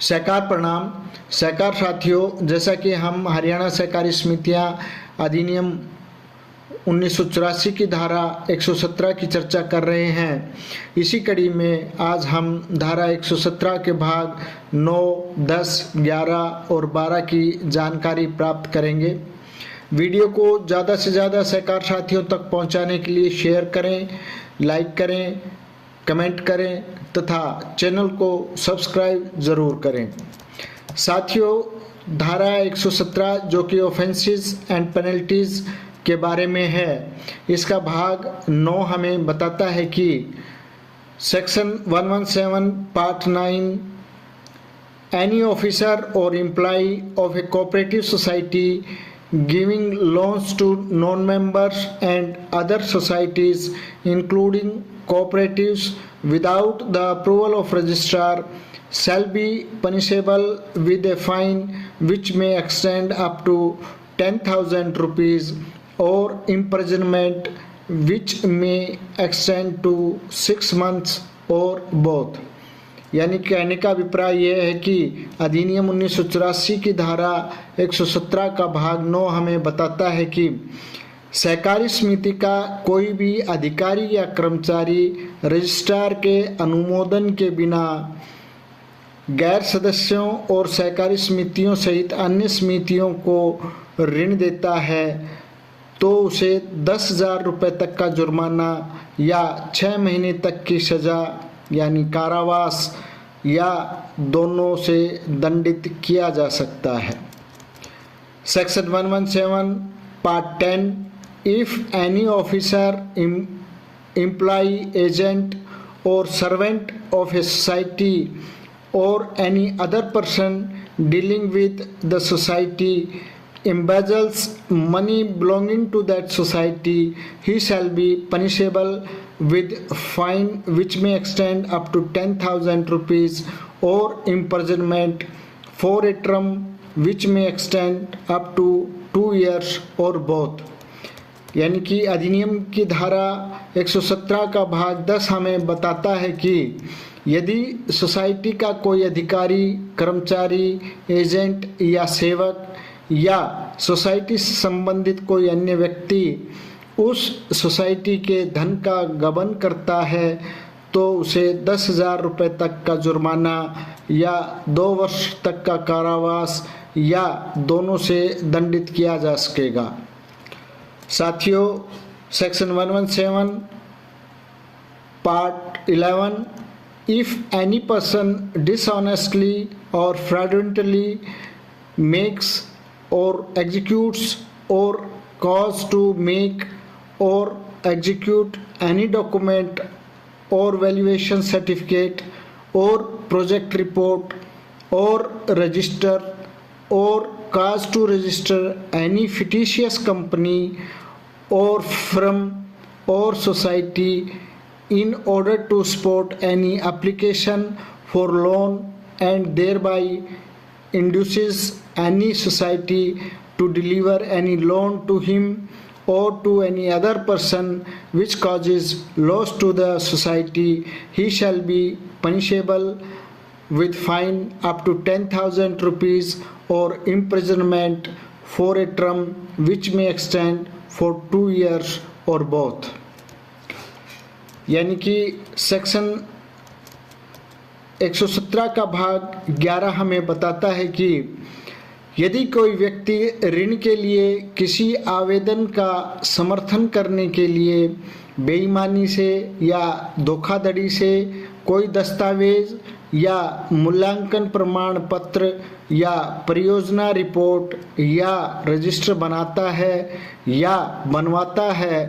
सहकार प्रणाम। सहकार साथियों, जैसा कि हम हरियाणा सहकारी समितियां अधिनियम 1984 की धारा 117 की चर्चा कर रहे हैं। इसी कड़ी में आज हम धारा 117 के भाग 9, 10, 11 और 12 की जानकारी प्राप्त करेंगे। वीडियो को ज़्यादा से ज़्यादा सहकार साथियों तक पहुंचाने के लिए शेयर करें, लाइक करें, कमेंट करें तथा चैनल को सब्सक्राइब ज़रूर करें। साथियों, धारा 117 जो कि ऑफेंसेस एंड पेनल्टीज़ के बारे में है, इसका भाग 9 हमें बताता है कि सेक्शन 117 पार्ट 9 एनी ऑफिसर और employ of a cooperative society giving loans to non-members and other societies including cooperatives without the approval of registrar shall be punishable with a fine which may extend up to 10,000 rupees or imprisonment which may extend to 6 months or both। यानी कहने का अभिप्राय यह है कि अधिनियम 1984 की धारा 117 का भाग 9 हमें बताता है कि सहकारी समिति का कोई भी अधिकारी या कर्मचारी रजिस्ट्रार के अनुमोदन के बिना गैर सदस्यों और सहकारी समितियों सहित अन्य समितियों को ऋण देता है तो उसे 10,000 रुपये तक का जुर्माना या 6 महीने तक की सज़ा यानी कारावास या दोनों से दंडित किया जा सकता है। Section 117 part 10 if any officer employ agent और सर्वेंट ऑफ ए सोसाइटी और any other person dealing with the society embezzles money belonging to that society, he shall be punishable with fine which may extend up to 10,000 rupees or imprisonment for a term which may extend up to 2 years or both। यानी कि अधिनियम की धारा 117 का भाग 10 हमें बताता है कि यदि सोसाइटी का कोई अधिकारी, कर्मचारी, एजेंट या सेवक या सोसाइटी से संबंधित कोई अन्य व्यक्ति उस सोसाइटी के धन का गबन करता है तो उसे 10,000 रुपये तक का जुर्माना या 2 वर्ष तक का कारावास या दोनों से दंडित किया जा सकेगा। साथियों, section 117 part 11 if any person dishonestly और fraudulently makes or executes or cause to make or execute any document or valuation certificate or project report or register or cause to register any fictitious company or firm or society in order to support any application for loan and thereby induces any society to deliver any loan to him or to any other person which causes loss to the society, he shall be punishable with fine up to 10,000 rupees or imprisonment for a term which may extend for 2 years or both। यानी कि section 117 का भाग 11 हमें बताता है कि यदि कोई व्यक्ति ऋण के लिए किसी आवेदन का समर्थन करने के लिए बेईमानी से या धोखाधड़ी से कोई दस्तावेज या मूल्यांकन प्रमाण पत्र या परियोजना रिपोर्ट या रजिस्टर बनाता है या बनवाता है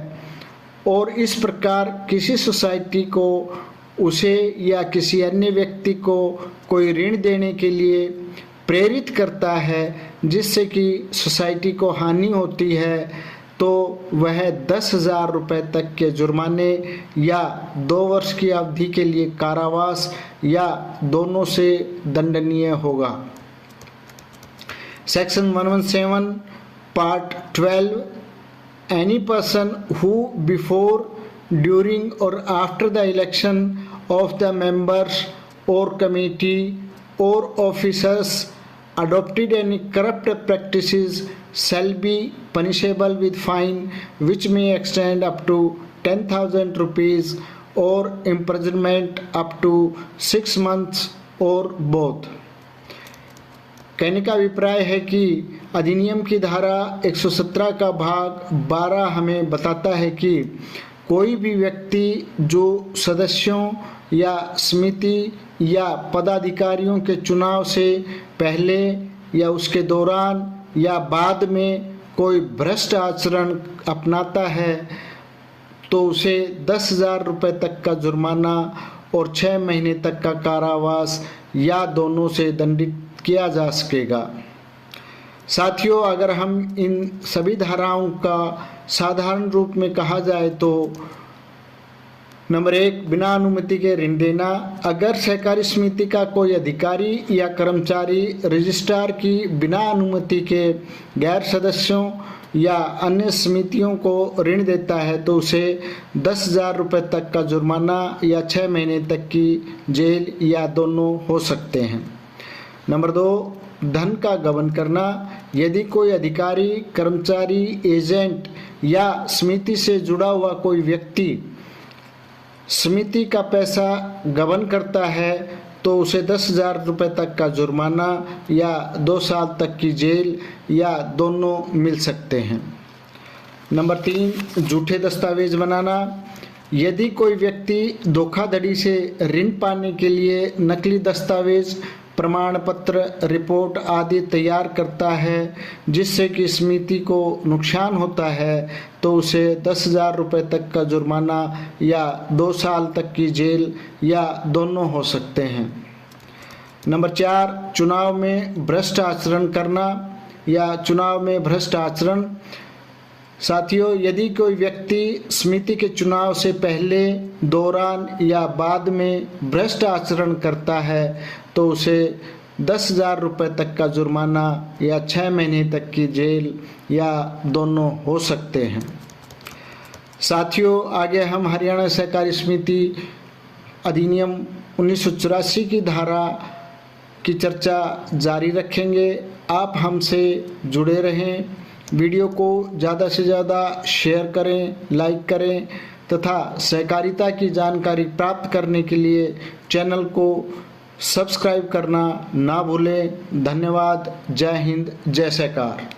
और इस प्रकार किसी सोसाइटी को उसे या किसी अन्य व्यक्ति को कोई ऋण देने के लिए प्रेरित करता है जिससे कि सोसाइटी को हानि होती है तो वह 10,000 रुपये तक के जुर्माने या 2 वर्ष की अवधि के लिए कारावास या दोनों से दंडनीय होगा। Section 117 part 12 any person who before during और after the election of the members or committee or officers adopted any corrupt practices shall be punishable with fine which may extend up to 10,000 rupees or imprisonment up to 6 months or both। कहने का अभिप्राय है कि अधिनियम की धारा 117 का भाग 12 हमें बताता है कि कोई भी व्यक्ति जो सदस्यों या समिति या पदाधिकारियों के चुनाव से पहले या उसके दौरान या बाद में कोई भ्रष्ट आचरण अपनाता है तो उसे 10,000 रुपये तक का जुर्माना और 6 महीने तक का कारावास या दोनों से दंडित किया जा सकेगा। साथियों, अगर हम इन सभी धाराओं का साधारण रूप में कहा जाए तो नंबर 1, बिना अनुमति के ऋण देना। अगर सहकारी समिति का कोई अधिकारी या कर्मचारी रजिस्ट्रार की बिना अनुमति के गैर सदस्यों या अन्य समितियों को ऋण देता है तो उसे 10,000 रुपये तक का जुर्माना या 6 महीने तक की जेल या दोनों हो सकते हैं। नंबर 2, धन का गबन करना। यदि कोई अधिकारी, कर्मचारी, एजेंट या समिति से जुड़ा हुआ कोई व्यक्ति समिति का पैसा गबन करता है तो उसे 10,000 रुपये तक का जुर्माना या 2 साल तक की जेल या दोनों मिल सकते हैं। नंबर 3, झूठे दस्तावेज बनाना। यदि कोई व्यक्ति धोखाधड़ी से ऋण पाने के लिए नकली दस्तावेज, प्रमाण पत्र, रिपोर्ट आदि तैयार करता है जिससे कि समिति को नुकसान होता है तो उसे 10,000 रुपये तक का जुर्माना या 2 साल तक की जेल या दोनों हो सकते हैं। नंबर 4, चुनाव में भ्रष्ट आचरण करना या चुनाव में भ्रष्ट आचरण। साथियों, यदि कोई व्यक्ति समिति के चुनाव से पहले, दौरान या बाद में भ्रष्ट आचरण करता है तो उसे 10,000 रुपये तक का जुर्माना या 6 महीने तक की जेल या दोनों हो सकते हैं। साथियों, आगे हम हरियाणा सहकारी समिति अधिनियम 1984 की धारा की चर्चा जारी रखेंगे। आप हमसे जुड़े रहें, वीडियो को ज़्यादा से ज़्यादा शेयर करें, लाइक करें तथा सहकारिता की जानकारी प्राप्त करने के लिए चैनल को सब्सक्राइब करना ना भूलें। धन्यवाद। जय हिंद, जय सहकार।